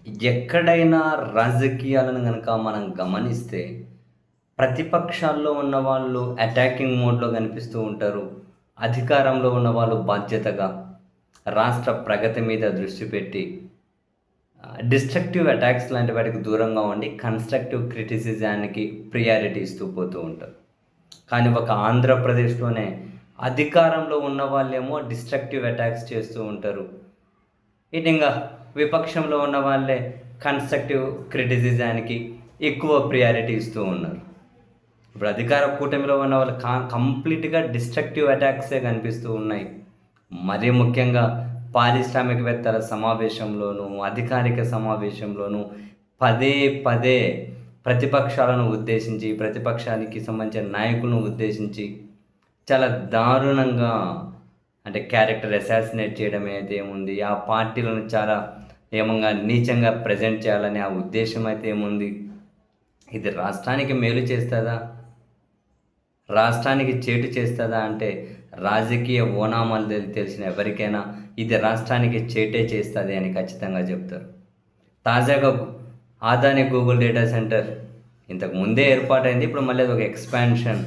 ఎక్కడైనా రాజకీయాలను గనక మనం గమనిస్తే, ప్రతిపక్షాల్లో ఉన్నవాళ్ళు అటాకింగ్ మోడ్‌లో కనిపిస్తూ ఉంటారు. అధికారంలో ఉన్నవాళ్ళు బాధ్యతగా రాష్ట్ర ప్రగతి మీద దృష్టి పెట్టి డిస్ట్రక్టివ్ అటాక్స్ లాంటి వాటికి దూరంగా ఉండి కన్‌స్ట్రక్టివ్ క్రిటిసిజానికి ప్రియారిటీ ఇస్తూ పోతూ ఉంటారు. కానీ ఒక ఆంధ్రప్రదేశ్‌లోనే అధికారంలో ఉన్నవాళ్ళేమో డిస్ట్రక్టివ్ అటాక్స్ చేస్తూ ఉంటారు. ఇటింగా విపక్షంలో ఉన్న వాళ్ళే కన్‌స్ట్రక్టివ్ క్రిటిసిజానికి ఎక్కువ ప్రియారిటీ ఇస్తూ ఉన్నారు. ఇప్పుడు అధికార కూటమిలో ఉన్న వాళ్ళు కంప్లీట్‌గా డిస్ట్రక్టివ్ అటాక్సే కనిపిస్తూ ఉన్నాయి. మరీ ముఖ్యంగా పారిశ్రామికవేత్తల సమావేశంలోనూ, అధికారిక సమావేశంలోనూ పదే పదే ప్రతిపక్షాలను ఉద్దేశించి, ప్రతిపక్షానికి సంబంధించిన నాయకులను ఉద్దేశించి చాలా దారుణంగా అంటే క్యారెక్టర్ అసాసినేట్ చేయడం అయితే ఏముంది, ఆ పార్టీలను చాలా ఏమంగా నీచంగా ప్రెజెంట్ చేయాలనే ఆ ఉద్దేశ్యం అయితే ఏముంది. ఇది రాష్ట్రానికి మేలు చేస్తదా? రాష్ట్రానికి చేటు చేస్తదా అంటే రాజకీయ ఓనామాలు తెలిసిన ఎవరికైనా ఇది రాష్ట్రానికి చేటే చేస్తది అని ఖచ్చితంగా చెప్తారు. తాజాగా అదానీ గూగుల్ డేటా సెంటర్ ఇంతకు ముందే ఏర్పాటైంది. ఇప్పుడు మళ్ళీ అదొక ఎక్స్‌పాన్షన్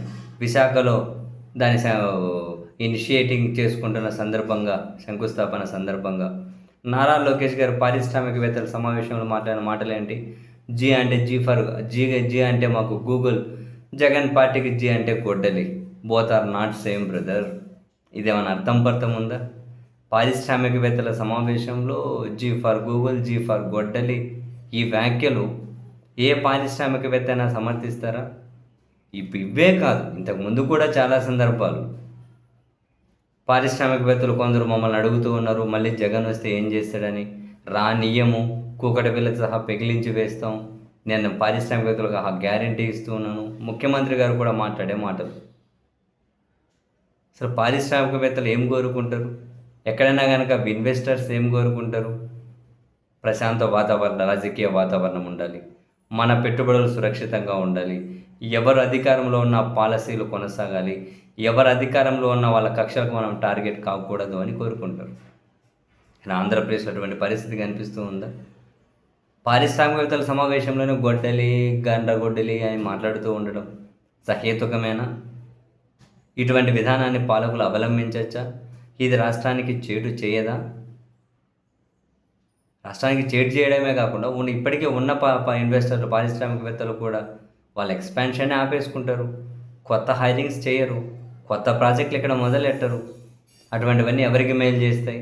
విశాఖలో దాని ఇనిషియేటింగ్ చేసుకుంటున్న సందర్భంగా, శంకుస్థాపన సందర్భంగా నారా లోకేష్ గారు పారిశ్రామికవేత్తల సమావేశంలో మాట్లాడిన మాటలేంటి? జీ అంటే జీ అంటే మాకు గూగుల్, జగన్ పార్టీకి జీ అంటే గొడ్డలి. Both are not same brother. ఇదేమన్నా అర్థం పర్థం ఉందా? పారిశ్రామికవేత్తల సమావేశంలో G for Google, G for గొడ్డలి ఈ వ్యాఖ్యలు ఏ పారిశ్రామికవేత్త అయినా సమర్థిస్తారా? ఇవే కాదు, ఇంతకు ముందు కూడా చాలా సందర్భాలు పారిశ్రామికవేత్తలు కొందరు మమ్మల్ని అడుగుతూ ఉన్నారు, మళ్ళీ జగన్ వస్తే ఏం చేస్తాడని. రానియ్యము, కూకటి పిల్లతో సహా పెకిలించి వేస్తాం. నేను పారిశ్రామికవేత్తలకు ఆ గ్యారంటీ ఇస్తూ ఉన్నాను. ముఖ్యమంత్రి గారు కూడా మాట్లాడే మాటలు. అసలు పారిశ్రామికవేత్తలు ఏం కోరుకుంటారు? ఎక్కడైనా కనుక ఇన్వెస్టర్స్ ఏం కోరుకుంటారు? ప్రశాంత వాతావరణం, రాజకీయ వాతావరణం ఉండాలి, మన పెట్టుబడులు సురక్షితంగా ఉండాలి, ఎవరు అధికారంలో ఉన్న పాలసీలు కొనసాగాలి, ఎవరు అధికారంలో ఉన్న వాళ్ళ కక్షలకు మనం టార్గెట్ కాకూడదు అని కోరుకుంటారు. కానీ ఆంధ్రప్రదేశ్లో అటువంటి పరిస్థితి కనిపిస్తూ ఉందా? పారిశ్రామికవేత్తల సమావేశంలోనే గొడ్డలి, గండ్రగొడ్డలి అని మాట్లాడుతూ ఉండడం సహేతుకమేనా? ఇటువంటి విధానాన్ని పాలకులు అవలంబించవచ్చా? ఇది రాష్ట్రానికి చేటు చేయదా? రాష్ట్రానికి చేటు చేయడమే కాకుండా ఇప్పటికే ఉన్న ఇన్వెస్టర్లు, పారిశ్రామికవేత్తలు కూడా వాళ్ళ ఎక్స్పాన్షనే ఆపేసుకుంటారు. కొత్త హైరింగ్స్ చేయరు, కొత్త ప్రాజెక్టులు ఇక్కడ మొదలెట్టరు. అటువంటివన్నీ ఎవరికి మేలు చేస్తాయి?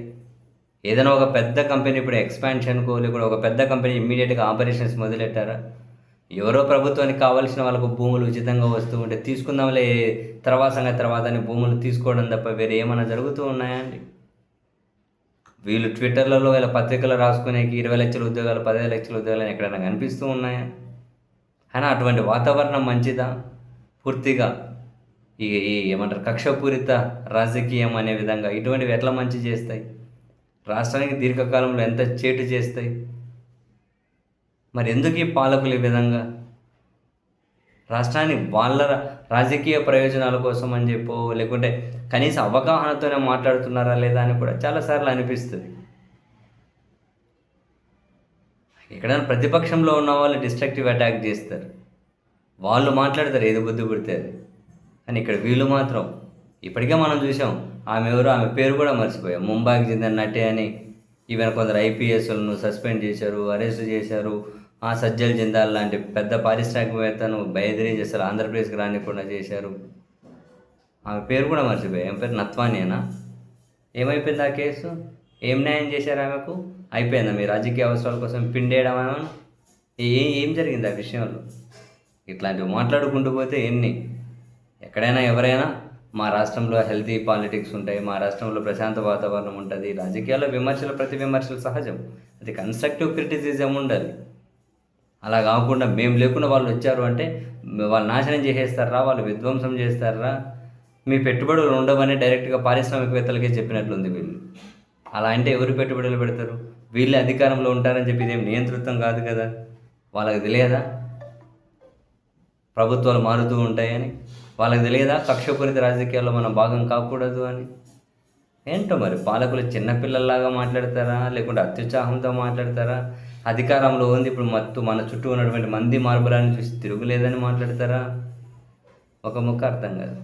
ఏదైనా ఒక పెద్ద కంపెనీ ఇప్పుడు ఎక్స్పాన్షన్కో లేకుండా ఒక పెద్ద కంపెనీ ఇమ్మీడియట్గా ఆపరేషన్స్ మొదలెట్టారా? ఎవరో ప్రభుత్వానికి కావాల్సిన వాళ్ళకు భూములు ఉచితంగా వస్తూ ఉంటే తీసుకుందాంలే తర్వాత అని భూములు తీసుకోవడం తప్ప వేరే ఏమైనా జరుగుతూ ఉన్నాయా అండి? వీళ్ళు ట్విట్టర్లలో వీళ్ళ పత్రికలు రాసుకునేకి 20 లక్షల ఉద్యోగాలు, 15 లక్షల ఉద్యోగాలు అని ఎక్కడైనా కనిపిస్తూ ఉన్నాయా? అయినా అటువంటి వాతావరణం మంచిదా? పూర్తిగా ఈ ఏమంటారు, కక్షపూరిత రాజకీయం అనే విధంగా ఇటువంటివి ఎట్లా మంచి చేస్తాయి? రాష్ట్రానికి దీర్ఘకాలంలో ఎంత చేటు చేస్తాయి? మరి ఎందుకు ఈ పాలకులు ఈ విధంగా రాష్ట్రాన్ని వాళ్ళ రాజకీయ ప్రయోజనాల కోసం అని చెప్పో, లేకుంటే కనీస అవగాహనతోనే మాట్లాడుతున్నారా లేదా అని కూడా చాలాసార్లు అనిపిస్తుంది. ఎక్కడైనా ప్రతిపక్షంలో ఉన్న వాళ్ళు డిస్ట్రక్టివ్ అటాక్ చేస్తారు, వాళ్ళు మాట్లాడతారు ఏది బుద్ధి పుడితే అది. కానీ ఇక్కడ వీళ్ళు మాత్రం ఇప్పటికే మనం చూసాం, ఆమె పేరు కూడా మర్చిపోయాం. ముంబైకి చెందిన నటి అని ఈవెన్ కొందరు ఐపీఎస్లను సస్పెండ్ చేశారు, అరెస్ట్ చేశారు. సజ్జల్ జిందాల్ లాంటి పెద్ద పారిశ్రామికవేత్తను బయదిరి చేశారు, ఆంధ్రప్రదేశ్కి రానికుండా చేశారు. ఆమె పేరు కూడా మర్చిపోయాం. ఏం పేరు? నత్వానేనా? ఏమైపోయింది ఆ కేసు? ఏం న్యాయం చేశారు ఆమెకు? అయిపోయిందా మీ రాజకీయ అవసరాల కోసం పిండేయడం ఆమెను? ఏం జరిగింది ఆ విషయంలో? ఇట్లాంటివి మాట్లాడుకుంటూ పోతే ఎక్కడైనా ఎవరైనా మా రాష్ట్రంలో హెల్తీ పాలిటిక్స్ ఉంటాయి, మా రాష్ట్రంలో ప్రశాంత వాతావరణం ఉంటుంది. రాజకీయాల్లో విమర్శలు, ప్రతి విమర్శలు సహజం. అది కన్స్ట్రక్టివ్ క్రిటిసిజం ఉండాలి. అలా కాకుండా మేము లేకుండా వాళ్ళు వచ్చారు అంటే వాళ్ళు నాశనం చేసేస్తారా, వాళ్ళు విధ్వంసం చేస్తారా, మీ పెట్టుబడులు ఉండవని డైరెక్ట్గా పారిశ్రామికవేత్తలకే చెప్పినట్లుంది వీళ్ళు. అలా అంటే ఎవరు పెట్టుబడులు పెడతారు? వీళ్ళే అధికారంలో ఉంటారని చెప్పి ఇదేం నియంతృత్వం కాదు కదా. వాళ్ళకి తెలియదా ప్రభుత్వాలు మారుతూ ఉంటాయని? వాళ్ళకి తెలియదా కక్షపూరిత రాజకీయాల్లో మనం భాగం కాకూడదు అని? ఏంటో మరి పాలకులు చిన్నపిల్లల్లాగా మాట్లాడతారా? లేకుంటే అత్యుత్సాహంతో మాట్లాడతారా? అధికారంలో ఉంది ఇప్పుడు మన చుట్టూ ఉన్నటువంటి మంది మార్బలాన్ని చూసి తిరుగులేదని మాట్లాడతారా? ఒక ముక్క అర్థం కాదు.